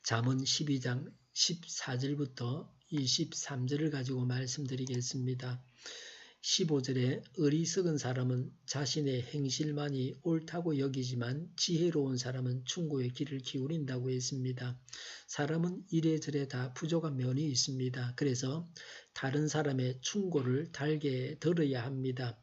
잠언 12장 14절부터 23절을 가지고 말씀드리겠습니다. 15절에 어리석은 사람은 자신의 행실만이 옳다고 여기지만 지혜로운 사람은 충고의 귀를 기울인다고 했습니다. 사람은 이래저래 다 부족한 면이 있습니다. 그래서 다른 사람의 충고를 달게 들어야 합니다.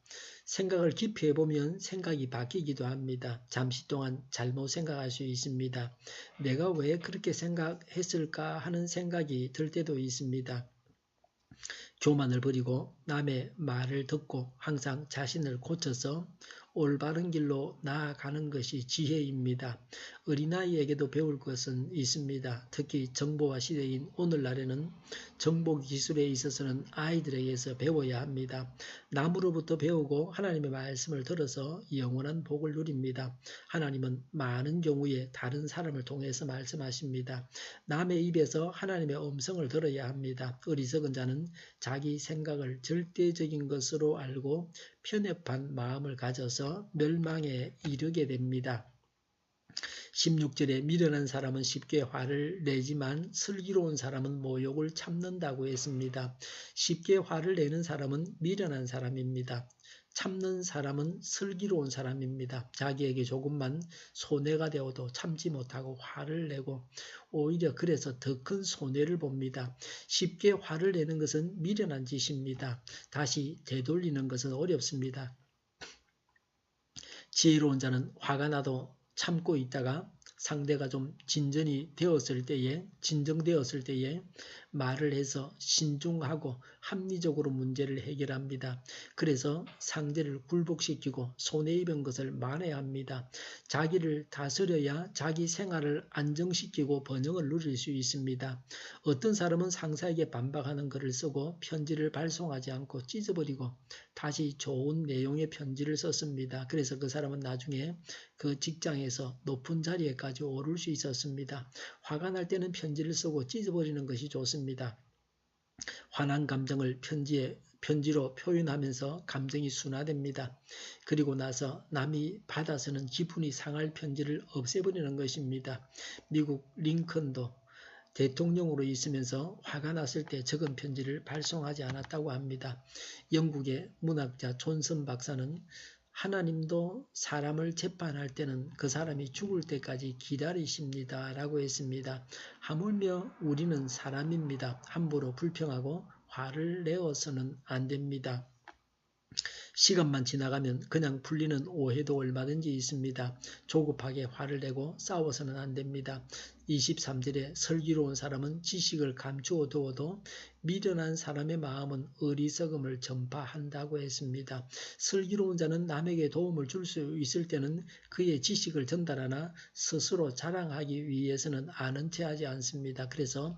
생각을 깊이 해보면 생각이 바뀌기도 합니다. 잠시 동안 잘못 생각할 수 있습니다. 내가 왜 그렇게 생각했을까 하는 생각이 들 때도 있습니다. 교만을 버리고 남의 말을 듣고 항상 자신을 고쳐서 올바른 길로 나아가는 것이 지혜입니다. 어린아이에게도 배울 것은 있습니다. 특히 정보화 시대인 오늘날에는 정보 기술에 있어서는 아이들에게서 배워야 합니다. 남으로부터 배우고 하나님의 말씀을 들어서 영원한 복을 누립니다. 하나님은 많은 경우에 다른 사람을 통해서 말씀하십니다. 남의 입에서 하나님의 음성을 들어야 합니다. 어리석은 자는 자기 생각을 절대적인 것으로 알고 편협한 마음을 가져서 멸망에 이르게 됩니다. 16절에 미련한 사람은 쉽게 화를 내지만 슬기로운 사람은 모욕을 참는다고 했습니다. 쉽게 화를 내는 사람은 미련한 사람입니다. 참는 사람은 슬기로운 사람입니다. 자기에게 조금만 손해가 되어도 참지 못하고 화를 내고 오히려 그래서 더 큰 손해를 봅니다. 쉽게 화를 내는 것은 미련한 짓입니다. 다시 되돌리는 것은 어렵습니다. 지혜로운 자는 화가 나도 참고 있다가 상대가 좀 진정되었을 때에 말을 해서 신중하고 합리적으로 문제를 해결합니다. 그래서 상대를 굴복시키고 손해 입은 것을 만회합니다. 자기를 다스려야 자기 생활을 안정시키고 번영을 누릴 수 있습니다. 어떤 사람은 상사에게 반박하는 글을 쓰고 편지를 발송하지 않고 찢어버리고 다시 좋은 내용의 편지를 썼습니다. 그래서 그 사람은 나중에 그 직장에서 높은 자리에까지 오를 수 있었습니다. 화가 날 때는 편지를 쓰고 찢어버리는 것이 좋습니다. 화난 감정을 편지로 표현하면서 감정이 순화됩니다. 그리고 나서 남이 받아서는 기분이 상할 편지를 없애버리는 것입니다. 미국 링컨도 대통령으로 있으면서 화가 났을 때 적은 편지를 발송하지 않았다고 합니다. 영국의 문학자 존슨 박사는 하나님도 사람을 재판할 때는 그 사람이 죽을 때까지 기다리십니다. 라고 했습니다. 하물며 우리는 사람입니다. 함부로 불평하고 화를 내어서는 안 됩니다. 시간만 지나가면 그냥 풀리는 오해도 얼마든지 있습니다. 조급하게 화를 내고 싸워서는 안 됩니다. 23절에 슬기로운 사람은 지식을 감추어 두어도 미련한 사람의 마음은 어리석음을 전파한다고 했습니다. 슬기로운 자는 남에게 도움을 줄 수 있을 때는 그의 지식을 전달하나 스스로 자랑하기 위해서는 아는 체 하지 않습니다. 그래서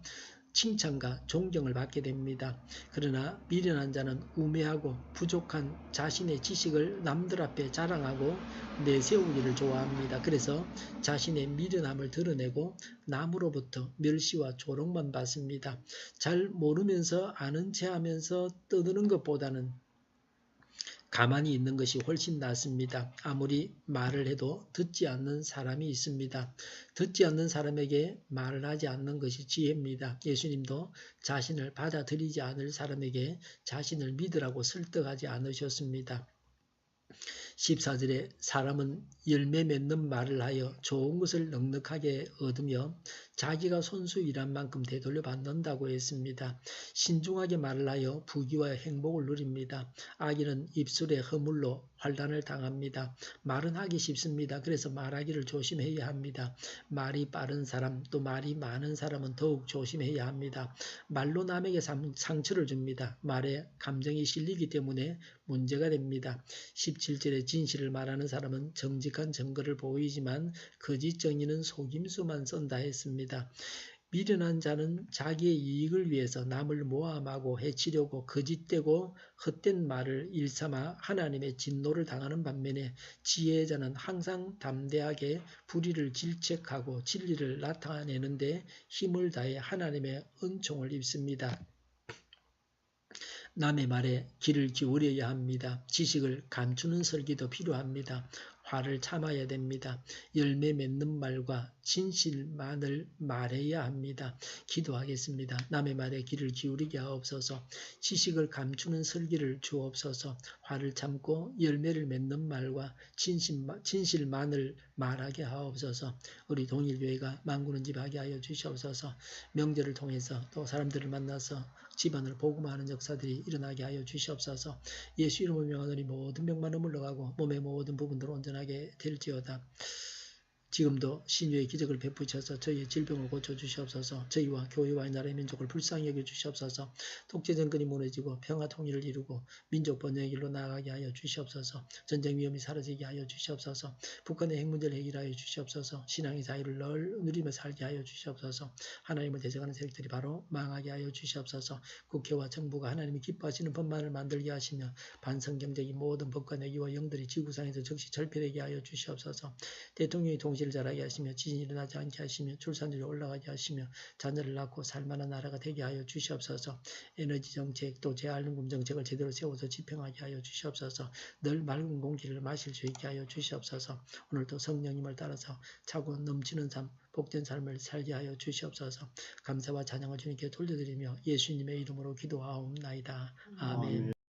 칭찬과 존경을 받게 됩니다. 그러나 미련한 자는 우매하고 부족한 자신의 지식을 남들 앞에 자랑하고 내세우기를 좋아합니다. 그래서 자신의 미련함을 드러내고 남으로부터 멸시와 조롱만 받습니다. 잘 모르면서 아는 체 하면서 떠드는 것보다는 가만히 있는 것이 훨씬 낫습니다. 아무리 말을 해도 듣지 않는 사람이 있습니다. 듣지 않는 사람에게 말을 하지 않는 것이 지혜입니다. 예수님도 자신을 받아들이지 않을 사람에게 자신을 믿으라고 설득하지 않으셨습니다. 14절에 사람은 열매 맺는 말을 하여 좋은 것을 넉넉하게 얻으며 자기가 손수 일한 만큼 되돌려 받는다고 했습니다. 신중하게 말을 하여 부귀와 행복을 누립니다. 악인은 입술의 허물로 환난을 당합니다. 말은 하기 쉽습니다. 그래서 말하기를 조심해야 합니다. 말이 빠른 사람 또 말이 많은 사람은 더욱 조심해야 합니다. 말로 남에게 상처를 줍니다. 말에 감정이 실리기 때문에 문제가 됩니다. 17절에 진실을 말하는 사람은 정직한 증거를 보이지만 거짓 정의는 속임수만 쓴다 했습니다. 미련한 자는 자기의 이익을 위해서 남을 모함하고 해치려고 거짓되고 헛된 말을 일삼아 하나님의 진노를 당하는 반면에 지혜의 자는 항상 담대하게 불의를 질책하고 진리를 나타내는 데 힘을 다해 하나님의 은총을 입습니다. 남의 말에 귀를 기울여야 합니다. 지식을 감추는 설계도 필요합니다. 화를 참아야 됩니다. 열매 맺는 말과 진실만을 말해야 합니다. 기도하겠습니다. 남의 말에 귀를 기울이게 하옵소서. 지식을 감추는 설기를 주옵소서. 화를 참고 열매를 맺는 말과 진실만을 말하게 하옵소서. 우리 동일교회가 만구는 집하게 하여 주시옵소서. 명절을 통해서 또 사람들을 만나서 집안을 복음화하는 역사들이 일어나게 하여 주시옵소서. 예수 이름으로 명하노니 모든 병만은 물러가고 몸의 모든 부분들 온전하게 될지어다. 지금도 신유의 기적을 베푸셔서 저희의 질병을 고쳐주시옵소서. 저희와 교회와 나라의 민족을 불쌍히 여겨주시옵소서. 독재 정권이 무너지고 평화 통일을 이루고 민족 번영의 길로 나아가게 하여 주시옵소서. 전쟁 위험이 사라지게 하여 주시옵소서. 북한의 핵 문제를 해결하여 주시옵소서. 신앙의 자유를 늘 누리며 살게 하여 주시옵소서. 하나님을 대적하는 세력들이 바로 망하게 하여 주시옵소서. 국회와 정부가 하나님이 기뻐하시는 법만을 만들게 하시며 반성경적인 모든 법과 내기와 영들이 지구상에서 즉시 절필하게 하여 주시옵소서. 대통령이 동시를 자라게 하시며 지진이 일어나지 않게 하시며 출산율이 올라가게 하시며 자녀를 낳고 살만한 나라가 되게 하여 주시옵소서. 에너지 정책 또 재활용금 정책을 제대로 세워서 집행하게 하여 주시옵소서. 늘 맑은 공기를 마실 수 있게 하여 주시옵소서. 오늘도 성령님을 따라서 차고 넘치는 삶 복된 삶을 살게 하여 주시옵소서. 감사와 찬양을 주님께 돌려드리며 예수님의 이름으로 기도하옵나이다. 아멘.